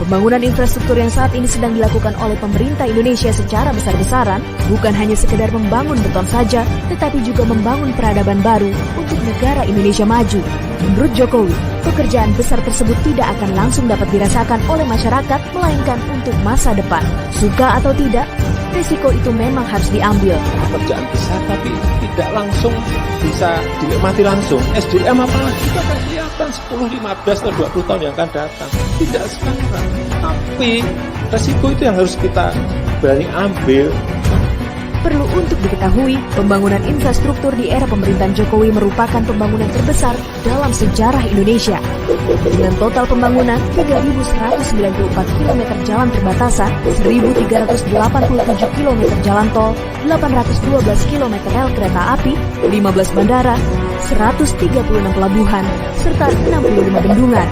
Pembangunan infrastruktur yang saat ini sedang dilakukan oleh pemerintah Indonesia secara besar-besaran bukan hanya sekedar membangun beton saja, tetapi juga membangun peradaban baru untuk negara Indonesia maju. Menurut Jokowi, pekerjaan besar tersebut tidak akan langsung dapat dirasakan oleh masyarakat, melainkan untuk masa depan. Suka atau tidak, risiko itu memang harus diambil. Pekerjaan besar tapi tidak langsung bisa dinikmati langsung. SDM apalagi itu akan kelihatan 10, 15, atau 20 tahun yang akan datang. Tidak sekarang. Tapi resiko itu yang harus kita berani ambil. Perlu untuk diketahui, pembangunan infrastruktur di era pemerintahan Jokowi merupakan pembangunan terbesar dalam sejarah Indonesia. Dengan total pembangunan 3.194 km jalan perbatasan, 1.387 km jalan tol, 812 km rel kereta api, 15 bandara, 136 pelabuhan, serta 65 bendungan.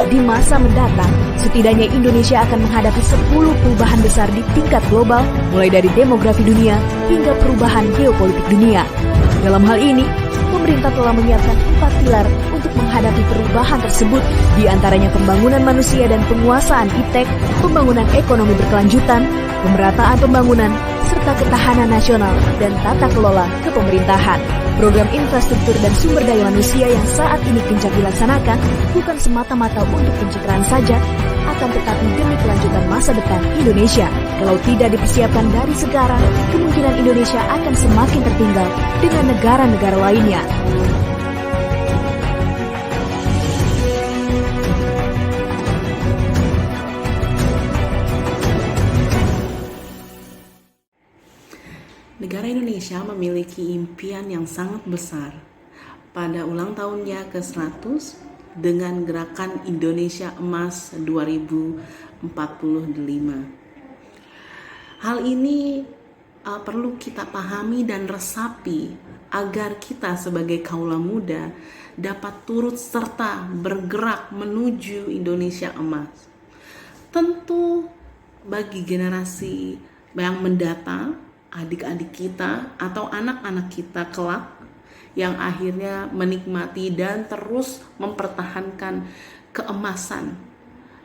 Di masa mendatang, setidaknya Indonesia akan menghadapi 10 perubahan besar di tingkat global, mulai dari demografi dunia hingga perubahan geopolitik dunia. Dalam hal ini, pemerintah telah menyiapkan 4 pilar untuk menghadapi perubahan tersebut, di antaranya pembangunan manusia dan penguasaan iptek, pembangunan ekonomi berkelanjutan, pemerataan pembangunan, serta ketahanan nasional dan tata kelola kepemerintahan. Program infrastruktur dan sumber daya manusia yang saat ini gencar dilaksanakan bukan semata-mata untuk pencitraan saja, akan tetapi demi kelanjutan masa depan Indonesia. Kalau tidak dipersiapkan dari sekarang, kemungkinan Indonesia akan semakin tertinggal dengan negara-negara lainnya. Negara Indonesia memiliki impian yang sangat besar pada ulang tahunnya ke-100 dengan gerakan Indonesia Emas 2045. Hal ini perlu kita pahami dan resapi agar kita sebagai kaula muda dapat turut serta bergerak menuju Indonesia Emas. Tentu bagi generasi yang mendatang, adik-adik kita atau anak-anak kita kelak yang akhirnya menikmati dan terus mempertahankan keemasan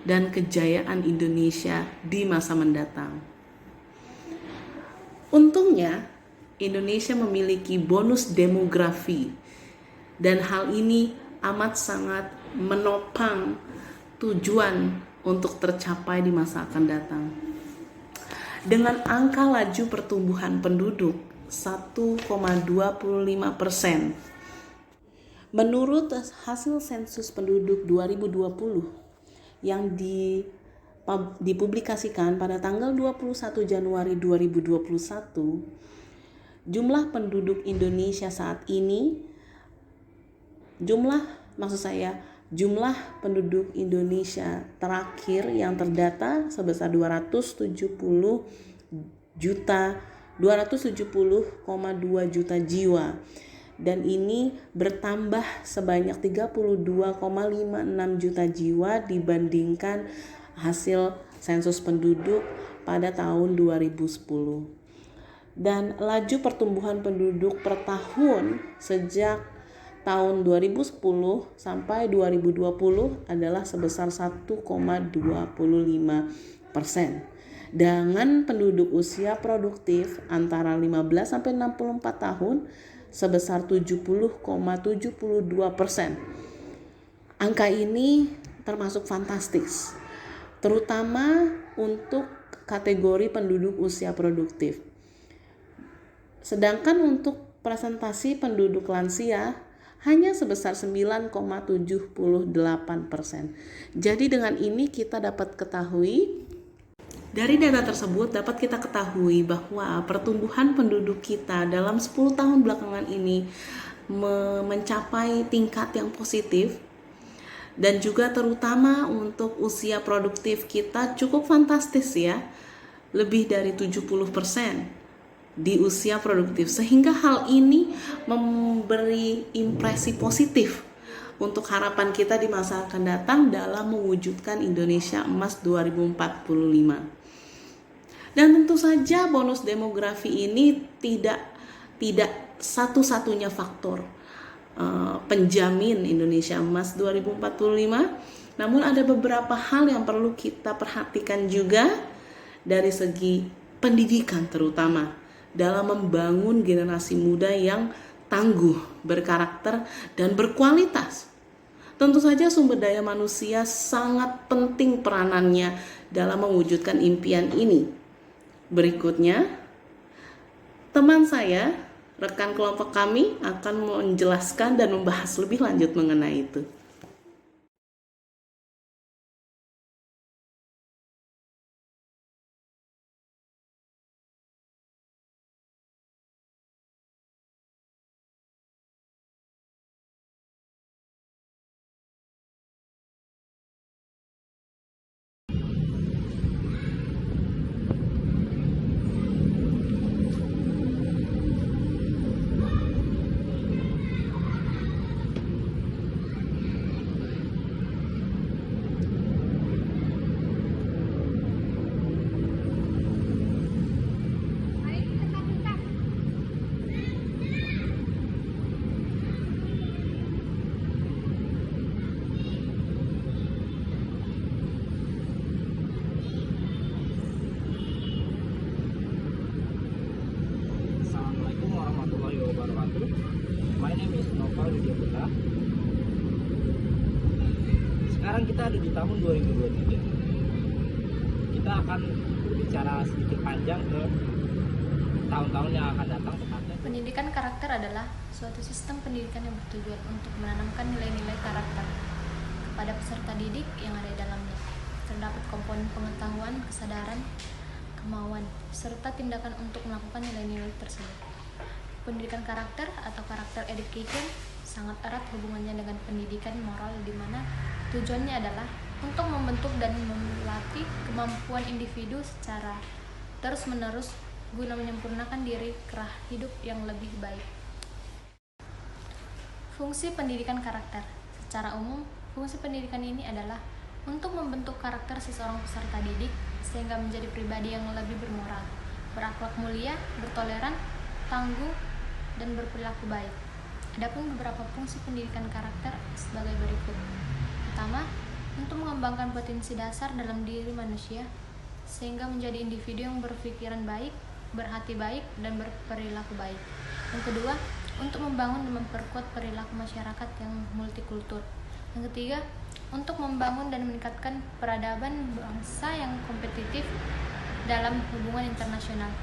dan kejayaan Indonesia di masa mendatang. Untungnya, Indonesia memiliki bonus demografi dan hal ini amat sangat menopang tujuan untuk tercapai di masa akan datang. Dengan angka laju pertumbuhan penduduk 1,25%. Menurut hasil sensus penduduk 2020 yang dipublikasikan pada tanggal 21 Januari 2021, jumlah penduduk Indonesia saat ini, jumlah penduduk Indonesia terakhir yang terdata sebesar 270,2 juta jiwa, dan ini bertambah sebanyak 32,56 juta jiwa dibandingkan hasil sensus penduduk pada tahun 2010. Dan laju pertumbuhan penduduk per tahun sejak tahun 2010 sampai 2020 adalah sebesar 1,25%. Dengan penduduk usia produktif antara 15 sampai 64 tahun sebesar 70,72%. Angka ini termasuk fantastis, terutama untuk kategori penduduk usia produktif. Sedangkan untuk presentasi penduduk lansia hanya sebesar 9,78%. Jadi dengan ini kita dapat ketahui, dari data tersebut dapat kita ketahui bahwa pertumbuhan penduduk kita dalam 10 tahun belakangan ini mencapai tingkat yang positif, dan juga terutama untuk usia produktif kita cukup fantastis ya, lebih dari 70% di usia produktif, sehingga hal ini memberi impresi positif untuk harapan kita di masa akan datang dalam mewujudkan Indonesia Emas 2045. Dan tentu saja bonus demografi ini tidak satu-satunya faktor penjamin Indonesia Emas 2045, Namun ada beberapa hal yang perlu kita perhatikan juga dari segi pendidikan terutama dalam membangun generasi muda yang tangguh, berkarakter, dan berkualitas. Tentu saja sumber daya manusia sangat penting peranannya dalam mewujudkan impian ini. Berikutnya, teman saya, rekan kelompok kami akan menjelaskan dan membahas lebih lanjut mengenai itu. Assalamualaikum warahmatullahi wabarakatuh. My name is Noval Widyaputra. Sekarang kita ada di tahun 2023. Kita akan berbicara sedikit panjang ke tahun-tahun yang akan datang, tepatnya. Pendidikan karakter adalah suatu sistem pendidikan yang bertujuan untuk menanamkan nilai-nilai karakter kepada peserta didik yang ada di dalamnya. Terdapat komponen pengetahuan, kesadaran, kemauan, serta tindakan untuk melakukan nilai-nilai tersebut. Pendidikan karakter atau karakter education sangat erat hubungannya dengan pendidikan moral, di mana tujuannya adalah untuk membentuk dan melatih kemampuan individu secara terus-menerus guna menyempurnakan diri ke arah hidup yang lebih baik. Fungsi pendidikan karakter. Secara umum, fungsi pendidikan ini adalah untuk membentuk karakter seseorang peserta didik sehingga menjadi pribadi yang lebih bermoral, berakhlak mulia, bertoleran, tangguh, dan berperilaku baik. Adapun beberapa fungsi pendidikan karakter sebagai berikut. Pertama, untuk mengembangkan potensi dasar dalam diri manusia sehingga menjadi individu yang berpikiran baik, berhati baik, dan berperilaku baik. Yang kedua, untuk membangun dan memperkuat perilaku masyarakat yang multikultur. Yang ketiga, untuk membangun dan meningkatkan peradaban bangsa yang kompetitif dalam hubungan internasional.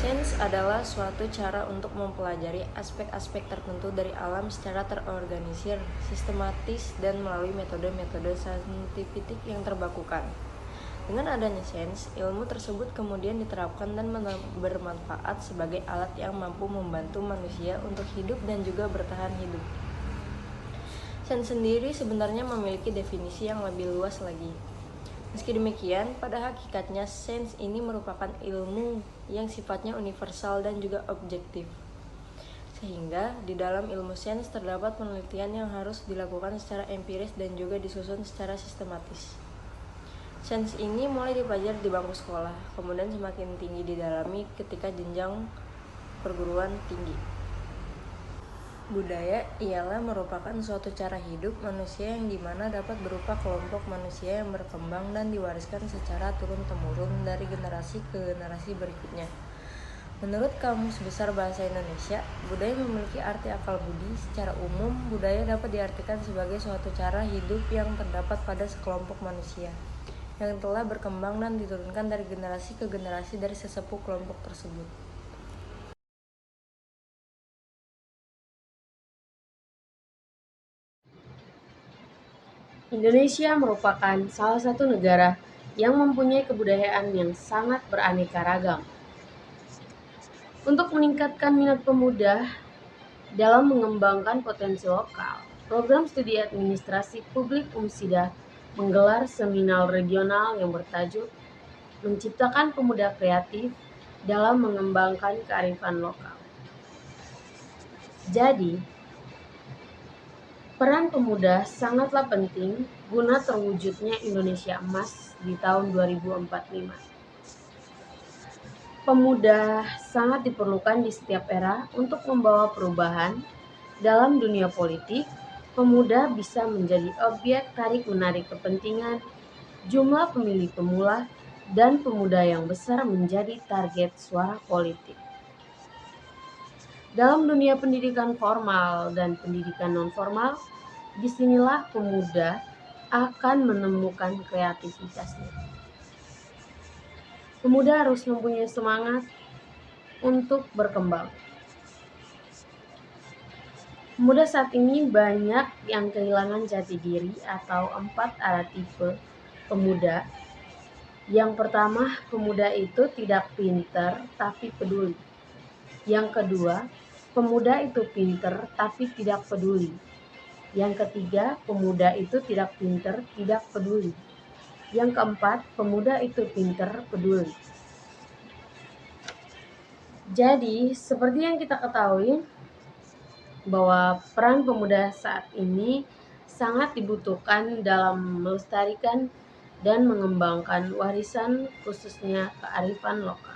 Sains adalah suatu cara untuk mempelajari aspek-aspek tertentu dari alam secara terorganisir, sistematis, dan melalui metode-metode saintifik yang terbakukan. Dengan adanya sains, ilmu tersebut kemudian diterapkan dan bermanfaat sebagai alat yang mampu membantu manusia untuk hidup dan juga bertahan hidup. Sains sendiri sebenarnya memiliki definisi yang lebih luas lagi. Meski demikian, pada hakikatnya sains ini merupakan ilmu yang sifatnya universal dan juga objektif. Sehingga di dalam ilmu sains terdapat penelitian yang harus dilakukan secara empiris dan juga disusun secara sistematis. Sains ini mulai dipelajari di bangku sekolah, kemudian semakin tinggi didalami ketika jenjang perguruan tinggi. Budaya ialah merupakan suatu cara hidup manusia yang dimana dapat berupa kelompok manusia yang berkembang dan diwariskan secara turun-temurun dari generasi ke generasi berikutnya. Menurut Kamus Besar Bahasa Indonesia, budaya memiliki arti akal budi. Secara umum, budaya dapat diartikan sebagai suatu cara hidup yang terdapat pada sekelompok manusia yang telah berkembang dan diturunkan dari generasi ke generasi dari sesepuh kelompok tersebut. Indonesia merupakan salah satu negara yang mempunyai kebudayaan yang sangat beraneka ragam. Untuk meningkatkan minat pemuda dalam mengembangkan potensi lokal, program studi administrasi publik UMSIDA menggelar seminar regional yang bertajuk Menciptakan Pemuda Kreatif dalam Mengembangkan Kearifan Lokal. Jadi, peran pemuda sangatlah penting guna terwujudnya Indonesia Emas di tahun 2045. Pemuda sangat diperlukan di setiap era untuk membawa perubahan. Dalam dunia politik, pemuda bisa menjadi objek tarik-menarik kepentingan, jumlah pemilih pemula, dan pemuda yang besar menjadi target suara politik. Dalam dunia pendidikan formal dan pendidikan non-formal, disinilah pemuda akan menemukan kreativitasnya. Pemuda harus mempunyai semangat untuk berkembang. Pemuda saat ini banyak yang kehilangan jati diri atau 4 ada tipe pemuda. Yang pertama, pemuda itu tidak pintar tapi peduli. Yang kedua, pemuda itu pintar tapi tidak peduli. Yang ketiga, pemuda itu tidak pintar, tidak peduli. Yang keempat, pemuda itu pintar, peduli. Jadi, seperti yang kita ketahui, bahwa peran pemuda saat ini sangat dibutuhkan dalam melestarikan dan mengembangkan warisan khususnya kearifan lokal.